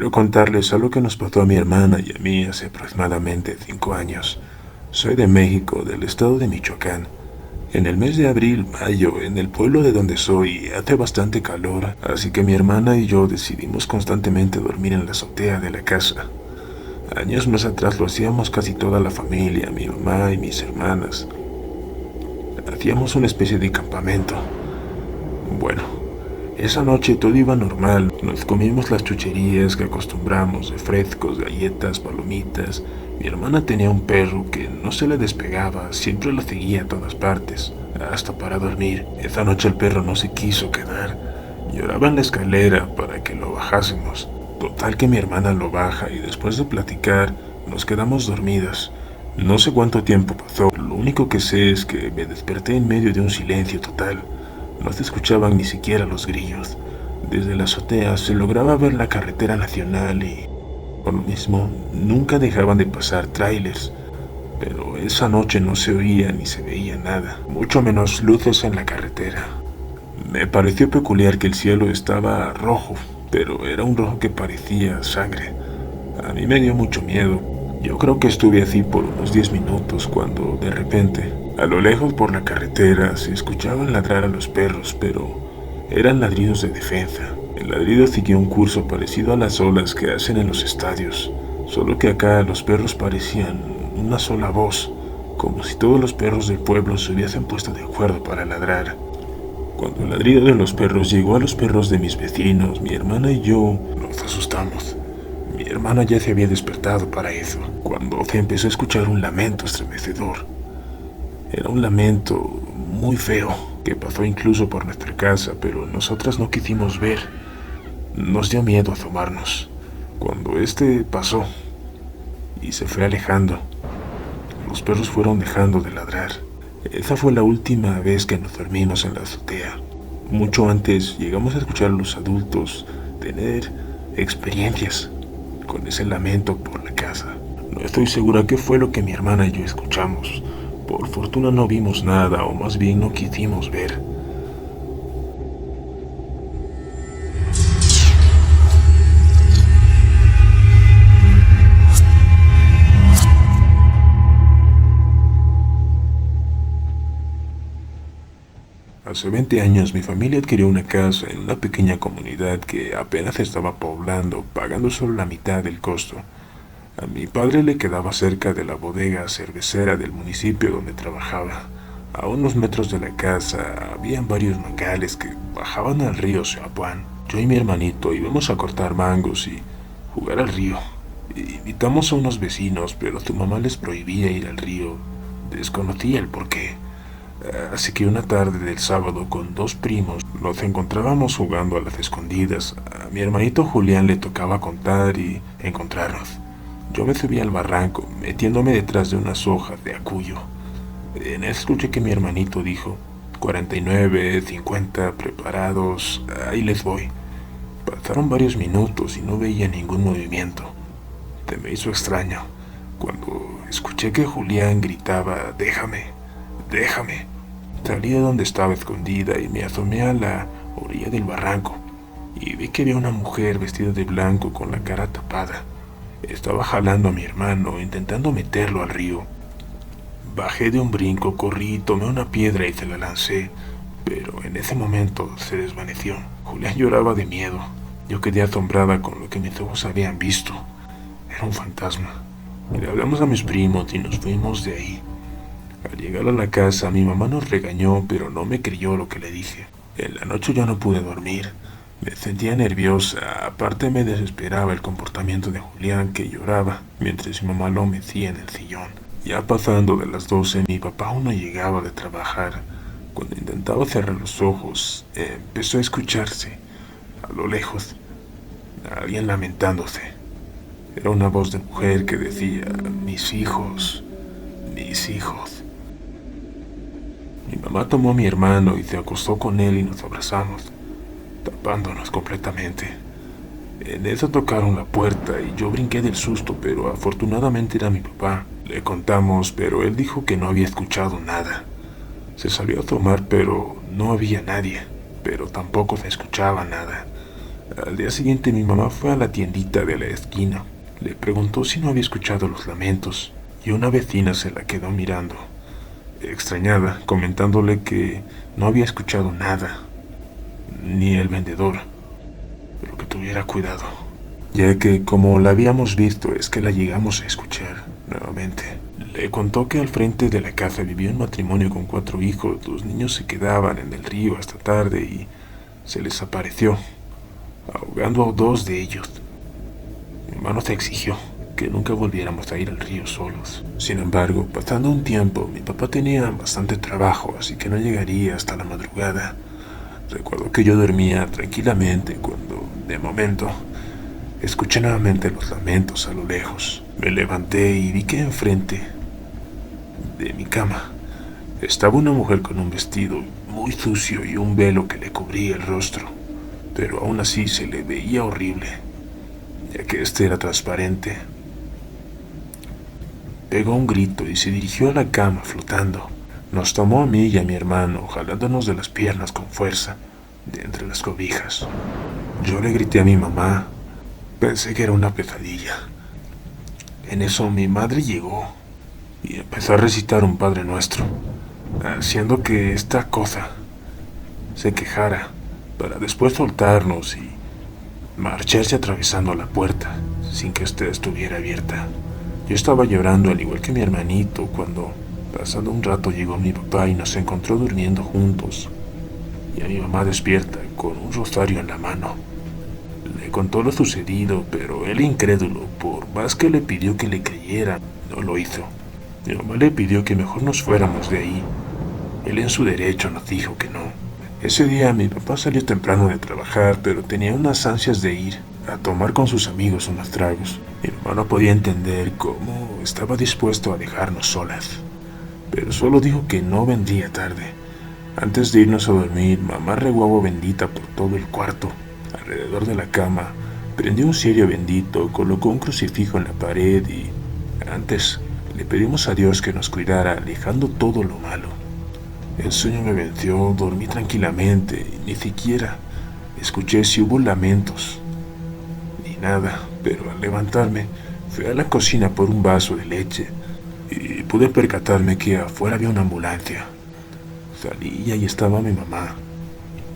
quiero contarles algo que nos pasó a mi hermana y a mí hace aproximadamente 5 años. Soy de México, del estado de Michoacán. En el mes de abril, mayo, en el pueblo de donde soy, hace bastante calor, así que mi hermana y yo decidimos constantemente dormir en la azotea de la casa. Años más atrás lo hacíamos casi toda la familia, mi mamá y mis hermanas. Hacíamos una especie de campamento. Bueno, esa noche todo iba normal. Nos comimos las chucherías que acostumbramos, refrescos, galletas, palomitas. Mi hermana tenía un perro que no se le despegaba, siempre la seguía a todas partes, hasta para dormir. Esa noche el perro no se quiso quedar. Lloraba en la escalera para que lo bajásemos. Total que mi hermana lo baja y después de platicar nos quedamos dormidas. No sé cuánto tiempo pasó, lo único que sé es que me desperté en medio de un silencio total. No se escuchaban ni siquiera los grillos. Desde la azotea se lograba ver la carretera nacional y, por lo mismo, nunca dejaban de pasar tráilers. Pero esa noche no se oía ni se veía nada, mucho menos luces en la carretera. Me pareció peculiar que el cielo estaba rojo, pero era un rojo que parecía sangre. A mí me dio mucho miedo. Yo creo que estuve así por unos 10 minutos cuando, de repente, a lo lejos por la carretera se escuchaban ladrar a los perros, pero eran ladridos de defensa. El ladrido siguió un curso parecido a las olas que hacen en los estadios, solo que acá los perros parecían una sola voz, como si todos los perros del pueblo se hubiesen puesto de acuerdo para ladrar. Cuando el ladrido de los perros llegó a los perros de mis vecinos, mi hermana y yo nos asustamos. Mi hermana ya se había despertado para eso, cuando se empezó a escuchar un lamento estremecedor. Era un lamento muy feo, que pasó incluso por nuestra casa, pero nosotras no quisimos ver. Nos dio miedo asomarnos. Cuando este pasó y se fue alejando, los perros fueron dejando de ladrar. Esa fue la última vez que nos dormimos en la azotea. Mucho antes llegamos a escuchar a los adultos tener experiencias con ese lamento por la casa. No estoy segura qué fue lo que mi hermana y yo escuchamos. Por fortuna no vimos nada, o más bien no quisimos ver. Hace 20 años mi familia adquirió una casa en una pequeña comunidad que apenas estaba poblando, pagando solo la mitad del costo. A mi padre le quedaba cerca de la bodega cervecera del municipio donde trabajaba. A unos metros de la casa habían varios mangales que bajaban al río Seapuán. Yo y mi hermanito íbamos a cortar mangos y jugar al río. Invitamos a unos vecinos, pero su mamá les prohibía ir al río. Desconocía el porqué. Así que una tarde del sábado con 2 primos nos encontrábamos jugando a las escondidas. A mi hermanito Julián le tocaba contar y encontrarnos. Yo me subí al barranco, metiéndome detrás de unas hojas de acuyo. En eso escuché que mi hermanito dijo: 49, 50, preparados, ahí les voy. Pasaron varios minutos y no veía ningún movimiento. Se me hizo extraño cuando escuché que Julián gritaba: déjame, déjame. Salí de donde estaba escondida y me asomé a la orilla del barranco y vi que había una mujer vestida de blanco con la cara tapada. Estaba jalando a mi hermano, intentando meterlo al río. Bajé de un brinco, corrí, tomé una piedra y se la lancé, pero en ese momento se desvaneció. Julián lloraba de miedo. Yo quedé asombrada con lo que mis ojos habían visto. Era un fantasma. Le hablamos a mis primos y nos fuimos de ahí. Al llegar a la casa, mi mamá nos regañó, pero no me creyó lo que le dije. En la noche ya no pude dormir. Me sentía nerviosa, aparte me desesperaba el comportamiento de Julián, que lloraba mientras mi mamá lo mecía en el sillón. Ya pasando de las 12, mi papá aún no llegaba de trabajar. Cuando intentaba cerrar los ojos, empezó a escucharse, a lo lejos, a alguien lamentándose. Era una voz de mujer que decía: mis hijos, mis hijos. Mi mamá tomó a mi hermano y se acostó con él y nos abrazamos, tapándonos completamente. En eso tocaron la puerta y yo brinqué del susto, pero afortunadamente era mi papá. Le contamos, pero él dijo que no había escuchado nada. Se salió a tomar, pero no había nadie, pero tampoco se escuchaba nada. Al día siguiente mi mamá fue a la tiendita de la esquina. Le preguntó si no había escuchado los lamentos y una vecina se la quedó mirando, extrañada, comentándole que no había escuchado nada, ni el vendedor, pero que tuviera cuidado, ya que como la habíamos visto es que la llegamos a escuchar nuevamente. Le contó que al frente de la casa vivía un matrimonio con 4 hijos. Los niños se quedaban en el río hasta tarde y se les apareció, ahogando a 2 de ellos. Mi hermano se exigió que nunca volviéramos a ir al río solos. Sin embargo, pasando un tiempo, mi papá tenía bastante trabajo, así que no llegaría hasta la madrugada. Recuerdo que yo dormía tranquilamente cuando, de momento, escuché nuevamente los lamentos a lo lejos. Me levanté y vi que enfrente de mi cama estaba una mujer con un vestido muy sucio y un velo que le cubría el rostro, pero aún así se le veía horrible, ya que este era transparente. Pegó un grito y se dirigió a la cama flotando. Nos tomó a mí y a mi hermano, jalándonos de las piernas con fuerza, de entre las cobijas. Yo le grité a mi mamá. Pensé que era una pesadilla. En eso mi madre llegó y empezó a recitar un Padre Nuestro, haciendo que esta cosa se quejara, para después soltarnos y marcharse atravesando la puerta, sin que ésta estuviera abierta. Yo estaba llorando al igual que mi hermanito cuando, pasando un rato, llegó mi papá y nos encontró durmiendo juntos, y a mi mamá despierta con un rosario en la mano. Le contó lo sucedido, pero él, incrédulo, por más que le pidió que le creyera, no lo hizo. Mi mamá le pidió que mejor nos fuéramos de ahí. Él, en su derecho, nos dijo que no. Ese día mi papá salió temprano de trabajar, pero tenía unas ansias de ir a tomar con sus amigos unos tragos. Mi mamá no podía entender cómo estaba dispuesto a dejarnos solas, pero solo dijo que no vendría tarde. Antes de irnos a dormir, mamá regó agua bendita por todo el cuarto, alrededor de la cama, prendió un cirio bendito, colocó un crucifijo en la pared y antes le pedimos a Dios que nos cuidara, alejando todo lo malo. El sueño me venció, dormí tranquilamente y ni siquiera escuché si hubo lamentos ni nada, pero al levantarme fui a la cocina por un vaso de leche y pude percatarme que afuera había una ambulancia. Salí y ahí estaba mi mamá.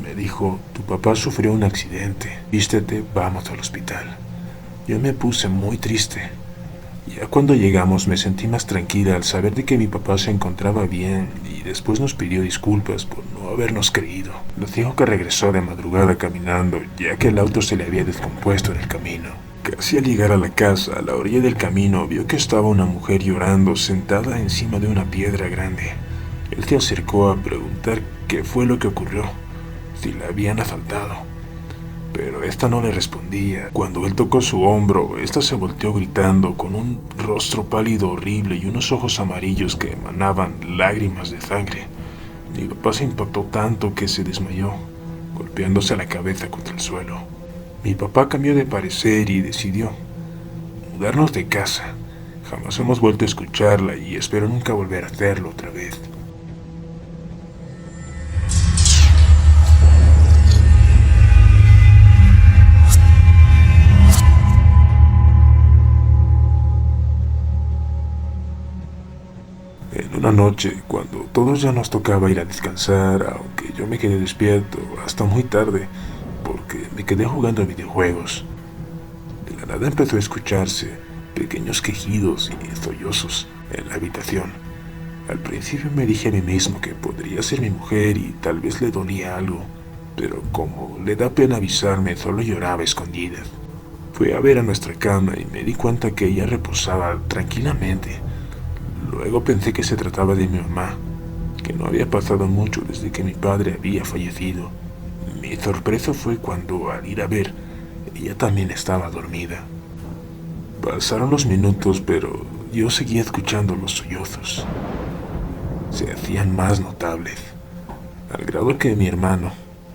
Me dijo: tu papá sufrió un accidente, vístete, vamos al hospital. Yo me puse muy triste. Ya cuando llegamos me sentí más tranquila al saber de que mi papá se encontraba bien y después nos pidió disculpas por no habernos creído. Nos dijo que regresó de madrugada caminando, ya que el auto se le había descompuesto en el camino. Casi al llegar a la casa, a la orilla del camino, vio que estaba una mujer llorando sentada encima de una piedra grande. Él se acercó a preguntar qué fue lo que ocurrió, si la habían asaltado, pero esta no le respondía. Cuando él tocó su hombro, esta se volteó gritando, con un rostro pálido horrible y unos ojos amarillos que emanaban lágrimas de sangre. Mi papá se impactó tanto que se desmayó, golpeándose la cabeza contra el suelo. Mi papá cambió de parecer y decidió mudarnos de casa. Jamás hemos vuelto a escucharla y espero nunca volver a hacerlo otra vez. En una noche, cuando todos ya nos tocaba ir a descansar, aunque yo me quedé despierto hasta muy tarde, porque me quedé jugando a videojuegos, de la nada empezó a escucharse pequeños quejidos y sollozos en la habitación. Al principio me dije a mí mismo que podría ser mi mujer y tal vez le dolía algo, pero como le da pena avisarme, solo lloraba a escondidas. Fui a ver a nuestra cama y me di cuenta que ella reposaba tranquilamente. Luego pensé que se trataba de mi mamá, que no había pasado mucho desde que mi padre había fallecido. Mi sorpresa fue cuando, al ir a ver, ella también estaba dormida. Pasaron los minutos, pero yo seguía escuchando los sollozos. Se hacían más notables, al grado que mi hermano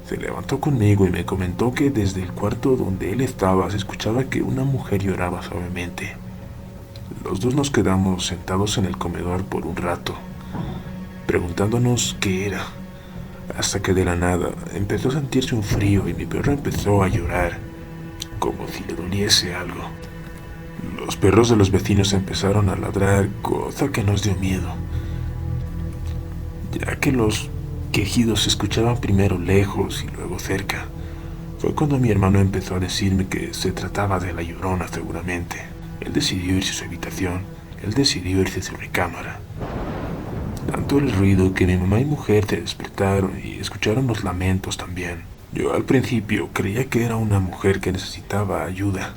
se levantó conmigo y me comentó que desde el cuarto donde él estaba se escuchaba que una mujer lloraba suavemente. Los dos nos quedamos sentados en el comedor por un rato, preguntándonos qué era. hasta que de la nada empezó a sentirse un frío y mi perro empezó a llorar, como si le doliese algo. Los perros de los vecinos empezaron a ladrar, cosa que nos dio miedo, ya que los quejidos se escuchaban primero lejos y luego cerca. Fue cuando mi hermano empezó a decirme que se trataba de la Llorona seguramente. Él decidió irse a su habitación, él decidió irse a su recámara. Tanto el ruido que mi mamá y mujer se despertaron y escucharon los lamentos también. Yo al principio creía que era una mujer que necesitaba ayuda.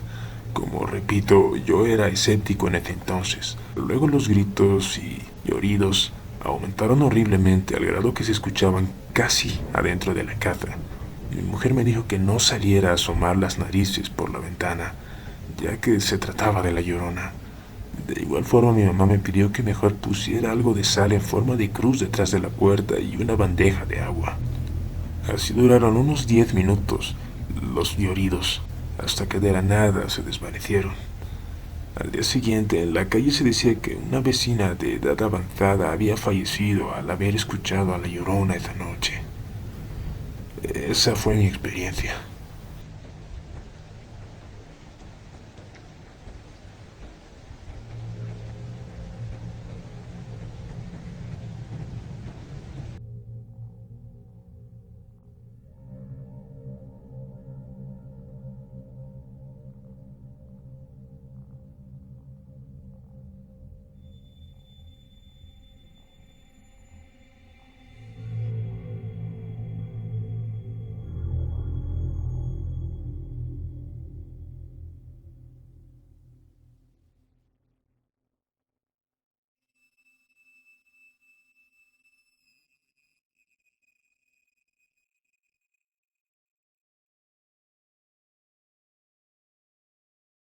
Como repito, yo era escéptico en ese entonces. Luego los gritos y lloridos aumentaron horriblemente al grado que se escuchaban casi adentro de la casa. Mi mujer me dijo que no saliera a asomar las narices por la ventana, ya que se trataba de la Llorona. De igual forma, mi mamá me pidió que mejor pusiera algo de sal en forma de cruz detrás de la puerta y una bandeja de agua. Así duraron unos 10 minutos los lloridos, hasta que de la nada se desvanecieron. Al día siguiente, en la calle se decía que una vecina de edad avanzada había fallecido al haber escuchado a la Llorona esa noche. Esa fue mi experiencia.